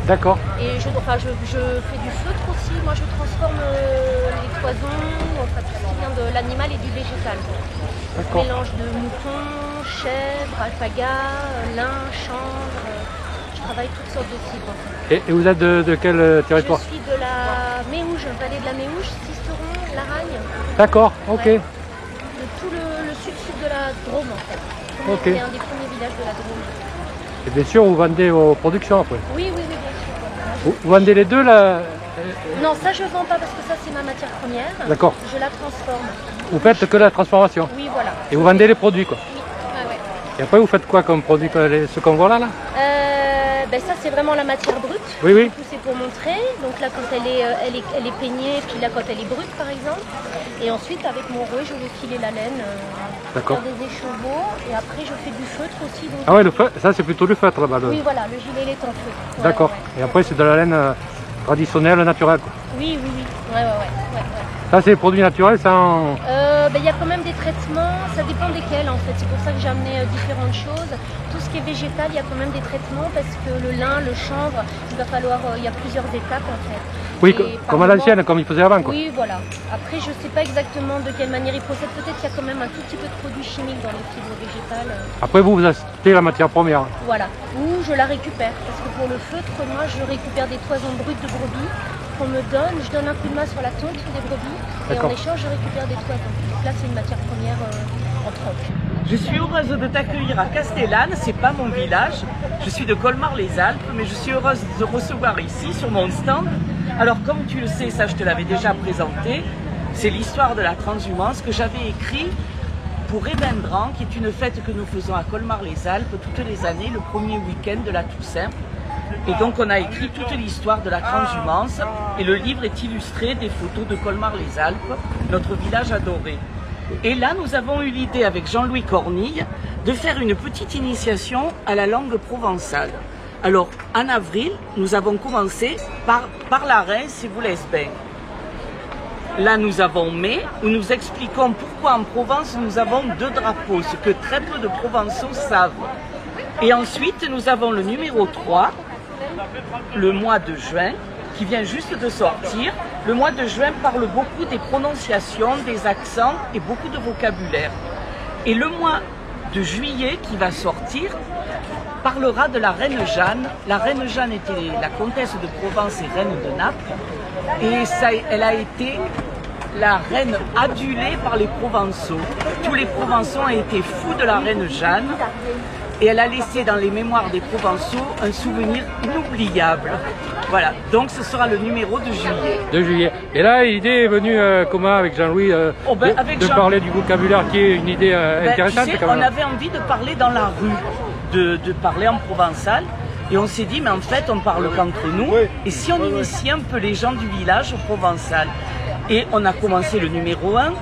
D'accord. Et je fais du feutre aussi. Moi, je transforme les cloisons, enfin tout ce qui vient de l'animal et du végétal. Mélange de moutons, chèvres, alpagas, lin, chanvre. Je travaille toutes sortes de types. En fait. Et vous êtes de quel territoire? Je suis de la Méouge, vallée de la Méouge, Sisteron, Laragne. D'accord, ok. Ouais. De tout le sud-sud de la Drôme en fait. C'est un des premiers villages de la Drôme. Et bien sûr, vous vendez vos productions après? Oui, bien sûr. Vous vendez les deux là? Non, ça je vends pas parce que ça c'est ma matière première. D'accord. Je la transforme. Vous faites que la transformation? Oui, voilà. Et vous vendez les produits quoi? Oui, ouais. Et après vous faites quoi comme produit, ce qu'on voit là? Ça c'est vraiment la matière brute. Oui, oui. Du coup, c'est pour montrer. Donc là quand elle est peignée, puis là quand elle est brute par exemple. Et ensuite avec mon rouet je vais filer la laine, faire des écheveaux. Et après je fais du feutre aussi. Donc... Ah ouais, le feutre, ça c'est plutôt le feutre là-bas. Oui voilà, le gilet il est en feutre. Ouais, d'accord. Ouais. Et après c'est de la laine traditionnelle, naturelle quoi. Oui. Ouais. Ça c'est des produits naturels, ça en... Il y a quand même des traitements, ça dépend desquels en fait, c'est pour ça que j'ai amené différentes choses. Tout ce qui est végétal, il y a quand même des traitements parce que le lin, le chanvre, il y a plusieurs étapes en fait. Oui, comme à l'ancienne, comme il faisait avant quoi. Oui, voilà. Après, je ne sais pas exactement de quelle manière ils procèdent. Peut-être qu'il y a quand même un tout petit peu de produits chimiques dans les fibres végétales. Après, vous achetez la matière première. Voilà. Ou je la récupère. Parce que pour le feutre, moi, je récupère des toisons brutes de brebis qu'on me donne. Je donne un coup de main sur la tonte des brebis. Et en échange, je récupère des toisons. Donc là, c'est une matière première en troc. Je suis heureuse de t'accueillir à Castellane, c'est pas mon village. Je suis de Colmar-les-Alpes, mais je suis heureuse de recevoir ici, sur mon stand. Alors, comme tu le sais, ça je te l'avais déjà présenté, c'est l'histoire de la transhumance que j'avais écrit pour Évindran, qui est une fête que nous faisons à Colmar-les-Alpes toutes les années, le premier week-end de la Toussaint. Et donc on a écrit toute l'histoire de la transhumance et le livre est illustré des photos de Colmar-les-Alpes, notre village adoré. Et là, nous avons eu l'idée avec Jean-Louis Cornille de faire une petite initiation à la langue provençale. Alors, en avril, nous avons commencé par la Reims et Boulez-Bain. Là, nous avons mai, où nous expliquons pourquoi en Provence, nous avons 2 drapeaux, ce que très peu de Provençaux savent. Et ensuite, nous avons le numéro 3, le mois de juin, qui vient juste de sortir. Le mois de juin parle beaucoup des prononciations, des accents et beaucoup de vocabulaire. Et le mois de juillet qui va sortir parlera de la reine Jeanne. La reine Jeanne était la comtesse de Provence et reine de Naples. Et elle a été la reine adulée par les Provençaux. Tous les Provençaux ont été fous de la reine Jeanne. Et elle a laissé dans les mémoires des Provençaux un souvenir inoubliable. Voilà, donc ce sera le numéro de juillet. De juillet. Et là, l'idée est venue comment avec Jean-Louis de parler du vocabulaire qui est une idée intéressante. Tu sais, on avait envie de parler dans la rue, de parler en provençal. Et on s'est dit, mais en fait, on parle qu'entre nous. Et si on initiait un peu les gens du village au provençal? Et on a commencé le numéro 1.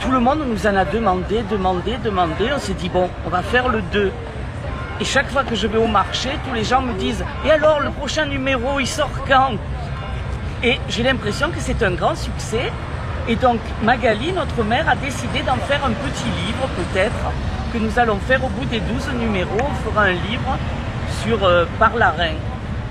Tout le monde nous en a demandé. On s'est dit, bon, on va faire le 2. Et chaque fois que je vais au marché, tous les gens me disent « Et alors, le prochain numéro, il sort quand ?» Et j'ai l'impression que c'est un grand succès. Et donc, Magali, notre mère, a décidé d'en faire un petit livre, peut-être, que nous allons faire au bout des 12 numéros. On fera un livre sur Par la Reine.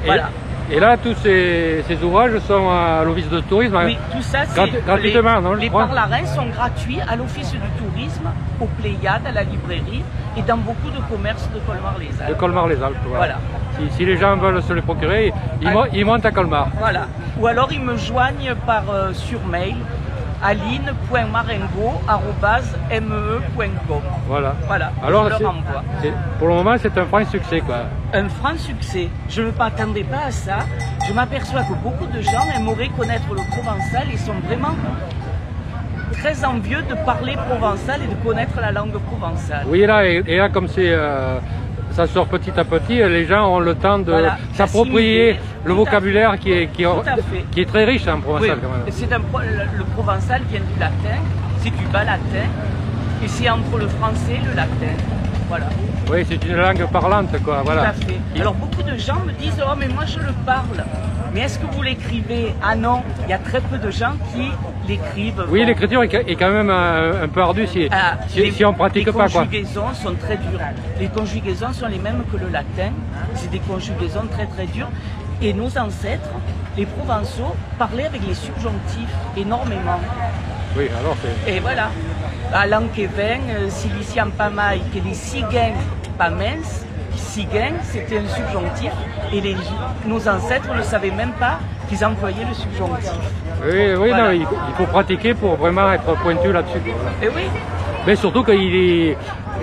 Voilà. Et là, tous ces ouvrages sont à l'office de tourisme. Oui, tout ça, c'est gratuitement, non, les Par la Reine sont gratuits à l'office du tourisme, au Pléiade, à la librairie et dans beaucoup de commerces de Colmar-les-Alpes. De Colmar-les-Alpes, voilà. Si les gens veulent se les procurer, ils montent à Colmar. Voilà. Ou alors ils me joignent sur mail aline.marengo@me.com. Voilà. Alors, je leur envoie. Pour le moment, c'est un franc succès, quoi. Un franc succès. Je ne m'attendais pas à ça. Je m'aperçois que beaucoup de gens aimeraient connaître le provençal et sont vraiment très envieux de parler provençal et de connaître la langue provençale. Oui, et là comme c'est... ça sort petit à petit, les gens ont le temps de s'approprier le vocabulaire qui est très riche en provençal, quand même. Le provençal vient du latin, c'est du bas latin, et c'est entre le français et le latin. Voilà. Oui, c'est une langue parlante, quoi. Voilà. Tout à fait. Alors beaucoup de gens me disent « Oh, mais moi je le parle ». Mais est-ce que vous l'écrivez? Ah non, il y a très peu de gens qui l'écrivent. Oui, l'écriture est quand même un peu ardue si on ne pratique pas. Les conjugaisons sont très dures. Les conjugaisons sont les mêmes que le latin. C'est des conjugaisons très très dures. Et nos ancêtres, les Provençaux, parlaient avec les subjonctifs énormément. Oui, alors c'est... Et voilà. À l'Anquevin, Siliciam Pamaï, que les Ciguins Pamens, Ciguin, c'était un subjonctif. Et nos ancêtres ne savaient même pas qu'ils employaient le subjonctif. Oui, voilà. Non, il faut pratiquer pour vraiment être pointu là-dessus. Et oui. Mais surtout que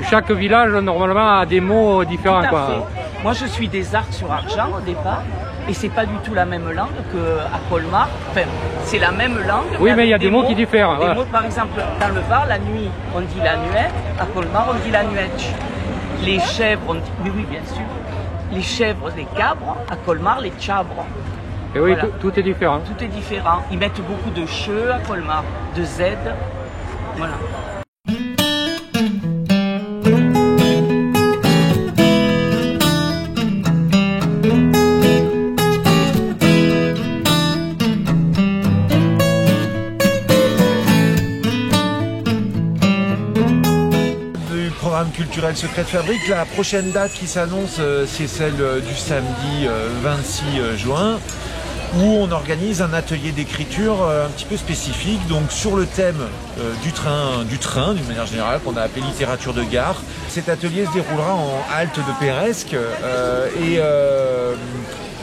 chaque village, normalement, a des mots différents. Tout à fait. Moi, je suis des Arcs sur Argent au départ. Et c'est pas du tout la même langue qu'à Colmar. Enfin, c'est la même langue. Oui, mais il y a des mots qui diffèrent. Des mots, par exemple, dans le Var, la nuit, on dit la nuette. À Colmar, on dit la nuetche. Les chèvres, on dit... Oui, bien sûr. Les chèvres, les cabres. À Colmar, les tchabres. Et oui, voilà. Tout est différent. Tout est différent. Ils mettent beaucoup de che à Colmar, de z. Voilà. Culturel Secret de Fabrique. La prochaine date qui s'annonce, c'est celle du samedi 26 juin, où on organise un atelier d'écriture un petit peu spécifique, donc sur le thème du train d'une manière générale, qu'on a appelé littérature de gare. Cet atelier se déroulera en halte de Péresque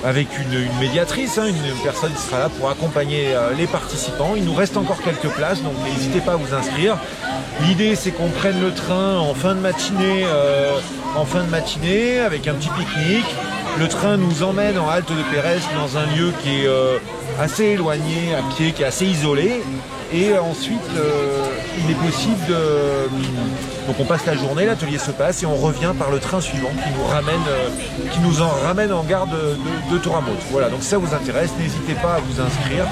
avec une médiatrice, une personne qui sera là pour accompagner les participants. Il nous reste encore quelques places, donc n'hésitez pas à vous inscrire. L'idée, c'est qu'on prenne le train en fin de matinée avec un petit pique-nique. Le train nous emmène en halte de Péresque dans un lieu qui est assez éloigné, à pied, qui est assez isolé. Et ensuite, il est possible donc on passe la journée, l'atelier se passe et on revient par le train suivant qui nous en ramène en gare de Touramont. Voilà, donc si ça vous intéresse, n'hésitez pas à vous inscrire.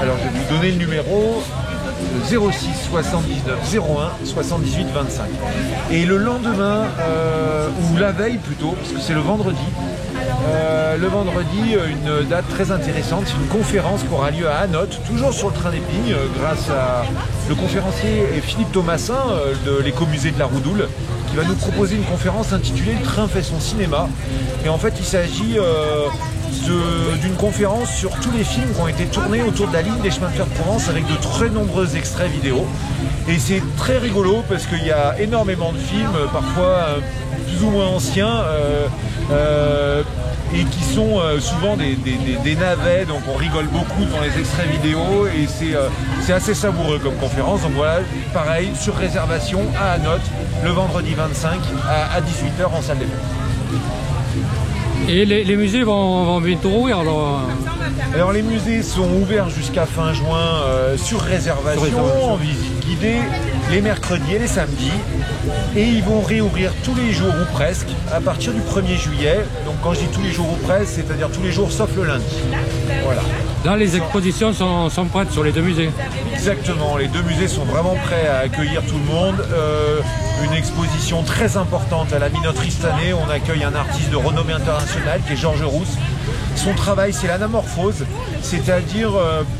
Alors je vais vous donner le numéro 06 79 01 78 25. Et le lendemain, ou la veille plutôt, parce que c'est le vendredi, une date très intéressante, c'est une conférence qui aura lieu à Anote, toujours sur le train d'Épingle, grâce à le conférencier Philippe Thomassin de l'écomusée de la Roudoule, qui va nous proposer une conférence intitulée « Le train fait son cinéma ». Et en fait, il s'agit d'une conférence sur tous les films qui ont été tournés autour de la ligne des chemins de fer de Provence avec de très nombreux extraits vidéo. Et c'est très rigolo parce qu'il y a énormément de films, parfois plus ou moins anciens, et qui sont souvent des navets, donc on rigole beaucoup devant les extraits vidéo et c'est assez savoureux comme conférence. Donc voilà, pareil, sur réservation à Anote, le vendredi 25 à 18 h en salle des fêtes. Et les musées vont bientôt rouvrir alors les musées sont ouverts jusqu'à fin juin sur réservation, en visite guidée, les mercredis et les samedis. Et ils vont réouvrir tous les jours ou presque à partir du 1er juillet. Donc quand je dis tous les jours ou presque, c'est-à-dire tous les jours sauf le lundi. Voilà. Là, les expositions sont prêtes sur les deux musées. Exactement, les deux musées sont vraiment prêts à accueillir tout le monde. Une exposition très importante à la Minoterie cette année. On accueille un artiste de renommée internationale qui est Georges Rousse. Son travail, c'est l'anamorphose, c'est-à-dire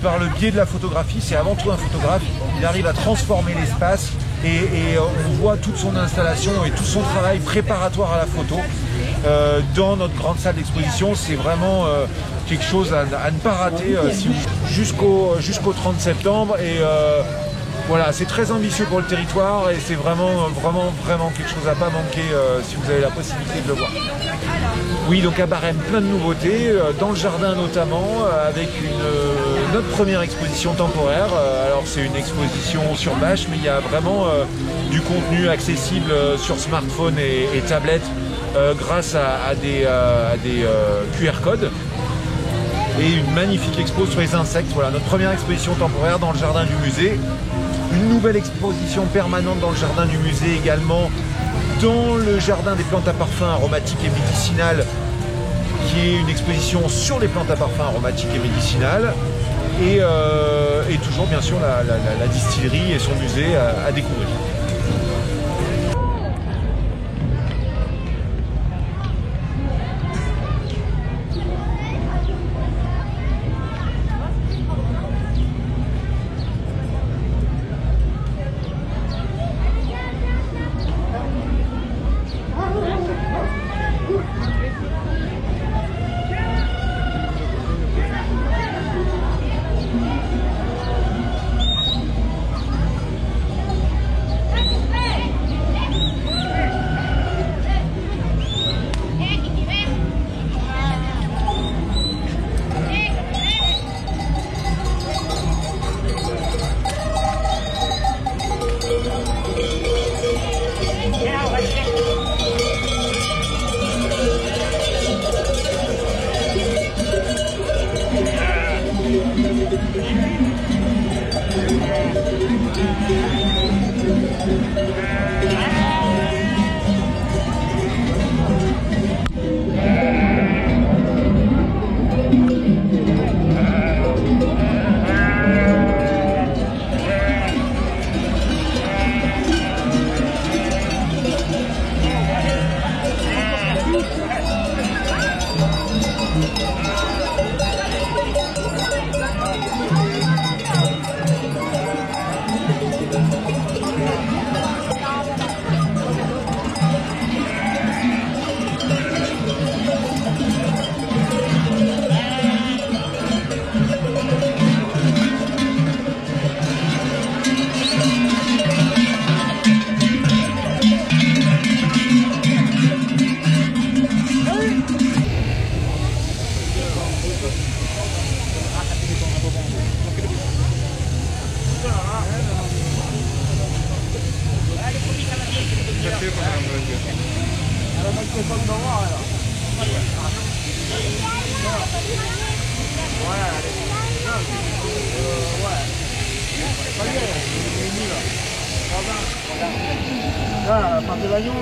par le biais de la photographie, c'est avant tout un photographe. Il arrive à transformer l'espace et on voit toute son installation et tout son travail préparatoire à la photo dans notre grande salle d'exposition. C'est vraiment quelque chose à ne pas rater jusqu'au 30 septembre. Et voilà, c'est très ambitieux pour le territoire et c'est vraiment quelque chose à ne pas manquer si vous avez la possibilité de le voir. Oui, donc à Barème, plein de nouveautés, dans le jardin notamment, avec notre première exposition temporaire. Alors c'est une exposition sur bâche, mais il y a vraiment du contenu accessible sur smartphone et tablette grâce à des QR codes. Et une magnifique expo sur les insectes. Voilà, notre première exposition temporaire dans le jardin du musée. Une nouvelle exposition permanente dans le jardin du musée également, dans le jardin des plantes à parfum aromatiques et médicinales, qui est une exposition sur les plantes à parfum aromatiques et médicinales. Et toujours bien sûr la distillerie et son musée à découvrir. Là, par de l'agneau.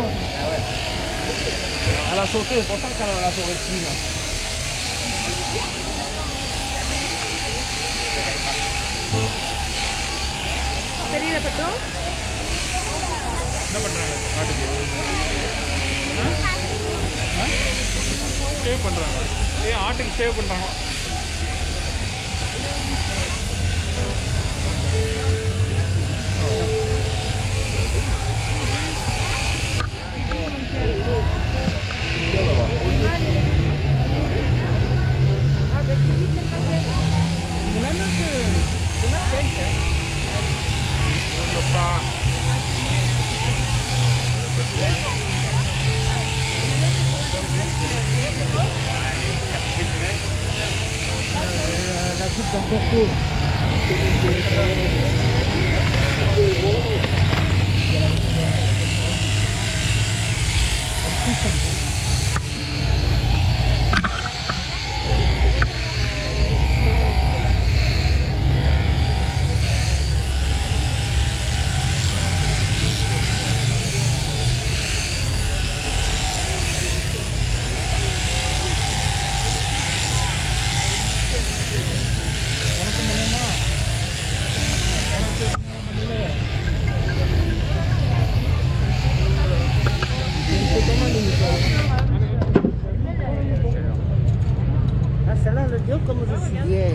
Elle a sauté, c'est pour ça qu'elle a sauté dessus. தெரியல பட்டோ என்ன பண்றாங்க ஆட்டுக்கு சேவ் பண்றாங்க ஏன் ஆட்டுக்கு சேவ் பண்றாங்க Ah, celle-là, le Dieu, comme je suis bien.